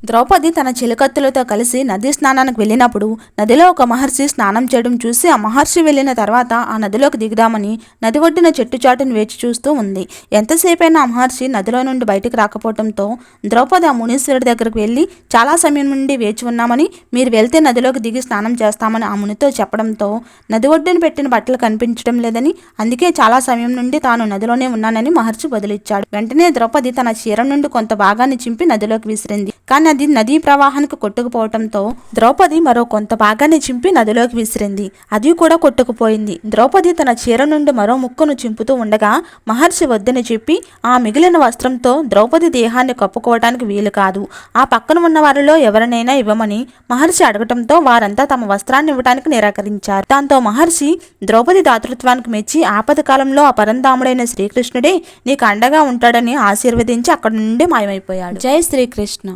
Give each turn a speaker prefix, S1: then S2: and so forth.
S1: ద్రౌపది తన చెలికత్తులతో కలిసి నదీ స్నానానికి వెళ్ళినప్పుడు నదిలో ఒక మహర్షి స్నానం చేయడం చూసి ఆ మహర్షి వెళ్ళిన తర్వాత ఆ నదిలోకి దిగుదామని నది ఒడ్డున చెట్టు చాటును వేచి చూస్తూ ఉంది. ఎంతసేపైనా ఆ మహర్షి నదిలో నుండి బయటకు రాకపోవడంతో ద్రౌపది ఆ మునీశ్వరుడి దగ్గరకు వెళ్ళి చాలా సమయం నుండి వేచి ఉన్నామని, మీరు వెళ్తే నదిలోకి దిగి స్నానం చేస్తామని ఆ మునితో చెప్పడంతో నది ఒడ్డున పెట్టిన బట్టలు కనిపించడం లేదని, అందుకే చాలా సమయం నుండి తాను నదిలోనే ఉన్నానని మహర్షి బదులిచ్చాడు. వెంటనే ద్రౌపది తన చీర నుండి కొంత భాగాన్ని చింపి నదిలోకి విసిరింది. కానీ అది నదీ ప్రవాహానికి కొట్టుకుపోవడంతో ద్రౌపది మరో కొంత భాగాన్ని చింపి నదిలోకి విసిరింది. అది కూడా కొట్టుకుపోయింది. ద్రౌపది తన చీర నుండి మరో ముక్కను చింపుతూ ఉండగా మహర్షి వద్దని చెప్పి ఆ మిగిలిన వస్త్రంతో ద్రౌపది దేహాన్ని కప్పుకోవడానికి వీలు కాదు, ఆ పక్కన ఉన్న వారిలో ఎవరినైనా ఇవ్వమని మహర్షి అడగటంతో వారంతా తమ వస్త్రాన్ని ఇవ్వడానికి నిరాకరించారు. దాంతో మహర్షి ద్రౌపది దాతృత్వానికి మెచ్చి ఆపద కాలంలో ఆ పరంధాముడైన శ్రీకృష్ణుడే నీకు అండగా ఉంటాడని ఆశీర్వదించి అక్కడి నుండి మాయమైపోయాడు. జై శ్రీకృష్ణ.